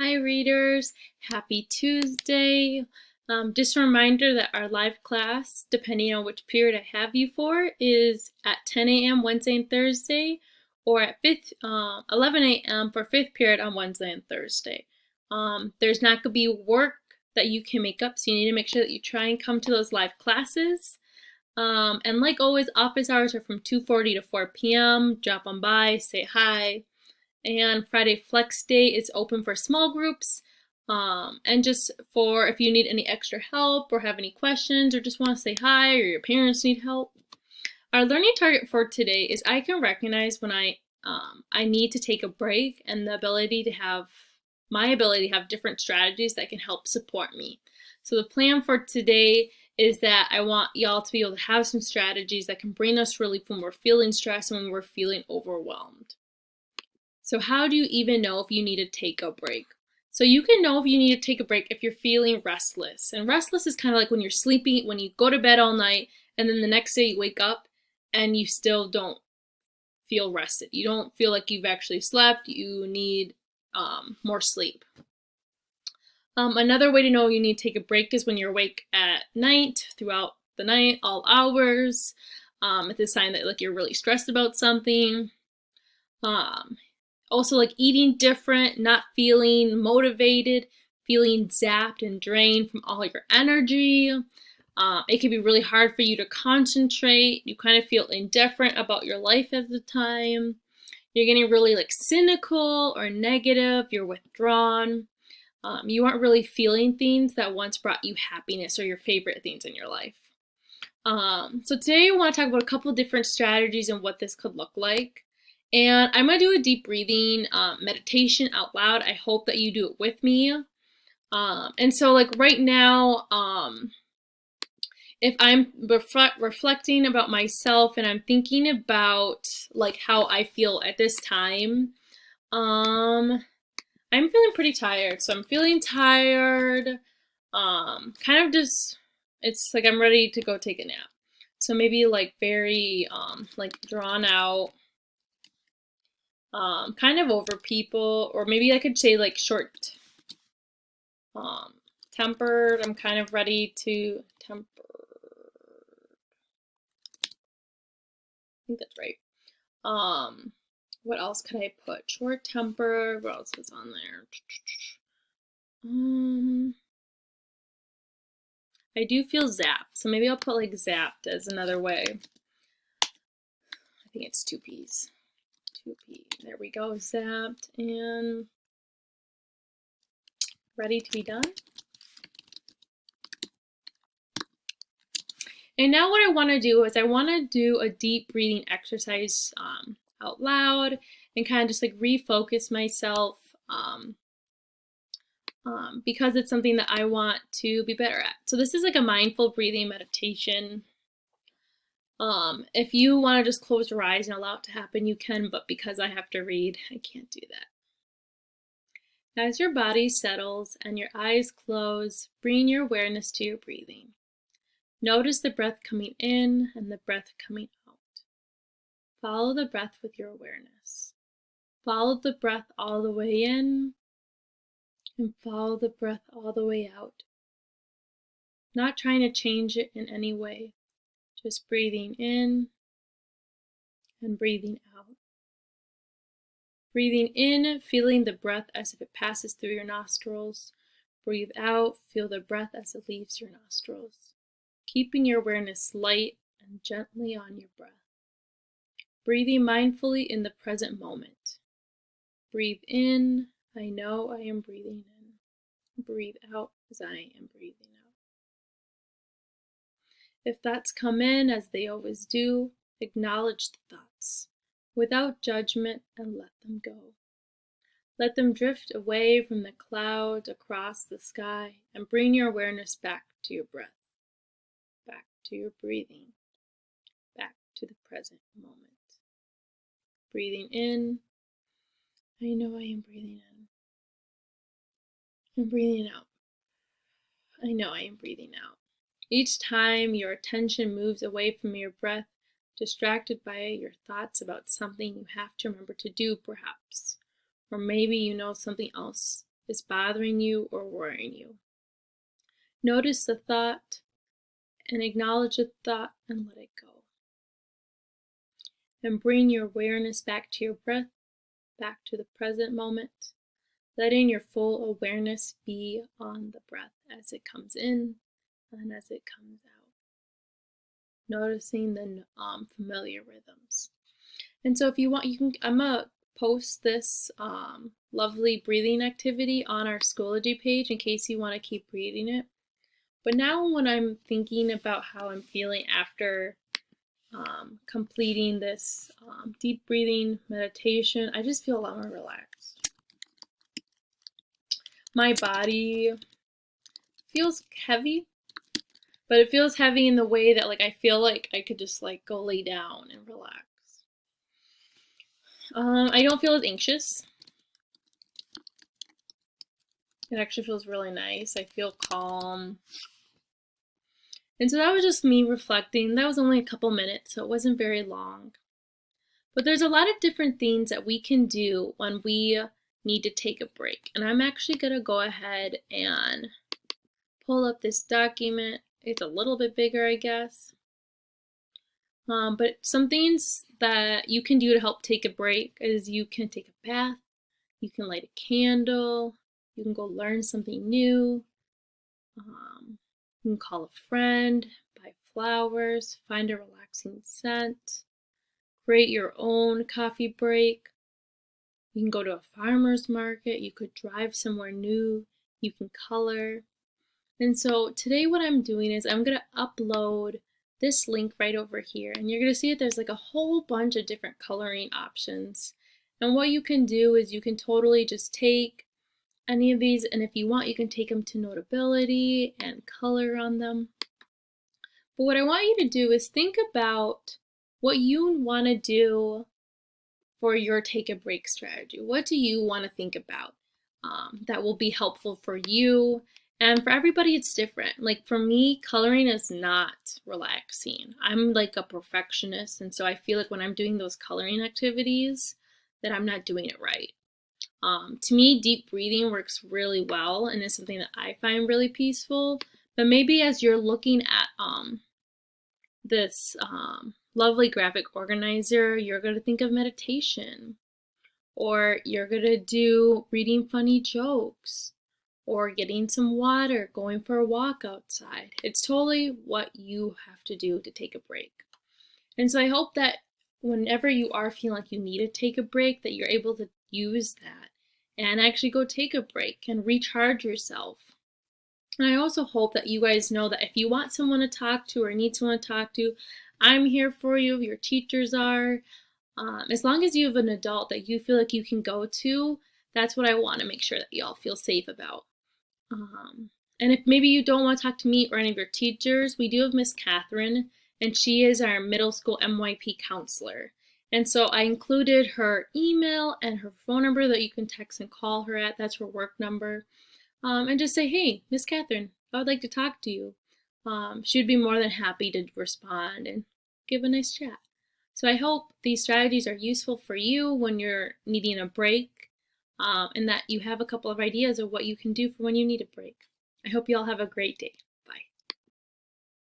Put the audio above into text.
Hi, readers. Happy Tuesday. Just a reminder that our live class, depending on which period I have you for, is at 10 a.m. Wednesday and Thursday, or at 11 a.m. for fifth period on Wednesday and Thursday. There's not going to be work that you can make up, so you need to make sure that you try and come to those live classes. And like always, office hours are from 2:40 to 4 p.m. Drop on by, say hi. And Friday Flex Day is open for small groups. And just for if you need any extra help or have any questions or just want to say hi or your parents need help. Our learning target for today is I can recognize when I need to take a break and my ability to have different strategies that can help support me. So the plan for today is that I want y'all to be able to have some strategies that can bring us relief when we're feeling stressed and when we're feeling overwhelmed. So how do you even know if you need to take a break? So you can know if you need to take a break if you're feeling restless. And restless is kind of like when you're sleeping, when you go to bed all night, and then the next day you wake up and you still don't feel rested. You don't feel like you've actually slept. You need more sleep. Another way to know you need to take a break is when you're awake at night, throughout the night, all hours. It's a sign that you're really stressed about something. Also, eating different, not feeling motivated, feeling zapped and drained from all your energy. It can be really hard for you to concentrate. You kind of feel indifferent about your life at the time. You're getting really cynical or negative. You're withdrawn. You aren't really feeling things that once brought you happiness or your favorite things in your life. So today I want to talk about a couple different strategies and what this could look like. And I'm going to do a deep breathing meditation out loud. I hope that you do it with me. And so right now, if I'm reflecting about myself and I'm thinking about how I feel at this time, I'm feeling pretty tired. So I'm feeling tired, kind of just, it's I'm ready to go take a nap. So maybe very drawn out, kind of over people, or maybe I could say short tempered. I'm kind of ready to temper. I think that's right. What else could I put? Short temper. What else was on there? I do feel zapped, so maybe I'll put zapped as another way. I think it's 2 P's. 2P. There we go. Zapped and ready to be done. And now what I want to do is I want to do a deep breathing exercise out loud and kind of just refocus myself because it's something that I want to be better at. So this is a mindful breathing meditation. If you want to just close your eyes and allow it to happen, you can, but because I have to read, I can't do that. As your body settles and your eyes close, bring your awareness to your breathing. Notice the breath coming in and the breath coming out. Follow the breath with your awareness. Follow the breath all the way in and follow the breath all the way out. Not trying to change it in any way, just breathing in and breathing out. Breathing in, feeling the breath as if it passes through your nostrils. Breathe out, feel the breath as it leaves your nostrils. Keeping your awareness light and gently on your breath. Breathing mindfully in the present moment. Breathe in, I know I am breathing in. Breathe out as I am breathing out. If thoughts come in, as they always do, acknowledge the thoughts without judgment and let them go. Let them drift away from the clouds across the sky and bring your awareness back to your breath, back to your breathing, back to the present moment. Breathing in, I know I am breathing in. And breathing out, I know I am breathing out. Each time your attention moves away from your breath, distracted by your thoughts about something you have to remember to do, perhaps. Or maybe you know something else is bothering you or worrying you. Notice the thought and acknowledge the thought and let it go. And bring your awareness back to your breath, back to the present moment, letting your full awareness be on the breath as it comes in and as it comes out. Noticing the familiar rhythms. And so if you want, I'm gonna post this lovely breathing activity on our Schoology page in case you want to keep reading it. But now when I'm thinking about how I'm feeling after completing this deep breathing meditation, I just feel a lot more relaxed. My body feels heavy, but it feels heavy in the way that I feel like I could just go lay down and relax. I don't feel as anxious. It actually feels really nice. I feel calm. And so that was just me reflecting. That was only a couple minutes, so it wasn't very long. But there's a lot of different things that we can do when we need to take a break. And I'm actually going to go ahead and pull up this document. It's a little bit bigger, I guess. But some things that you can do to help take a break is you can take a bath, you can light a candle, you can go learn something new, you can call a friend, buy flowers, find a relaxing scent, create your own coffee break. You can go to a farmer's market, you could drive somewhere new, you can color. And so today what I'm doing is I'm going to upload this link right over here, and you're going to see that there's a whole bunch of different coloring options. And what you can do is you can totally just take any of these, and if you want you can take them to Notability and color on them. But what I want you to do is think about what you want to do for your take a break strategy. What do you want to think about that will be helpful for you? And for everybody, it's different. For me, coloring is not relaxing. I'm a perfectionist, and so I feel like when I'm doing those coloring activities that I'm not doing it right. To me, deep breathing works really well and is something that I find really peaceful. But maybe as you're looking at this lovely graphic organizer, you're going to think of meditation, or you're going to do reading funny jokes, or getting some water, going for a walk outside. It's totally what you have to do to take a break. And so I hope that whenever you are feeling like you need to take a break, that you're able to use that and actually go take a break and recharge yourself. And I also hope that you guys know that if you want someone to talk to or need someone to talk to, I'm here for you. Your teachers are. As long as you have an adult that you feel like you can go to, that's what I want to make sure that y'all feel safe about. And if maybe you don't want to talk to me or any of your teachers, we do have Miss Catherine, and she is our middle school MYP counselor. And so I included her email and her phone number that you can text and call her at. That's her work number. And just say, hey, Miss Catherine, I would like to talk to you. She'd be more than happy to respond and give a nice chat. So I hope these strategies are useful for you when you're needing a break, and that you have a couple of ideas of what you can do for when you need a break. I hope you all have a great day.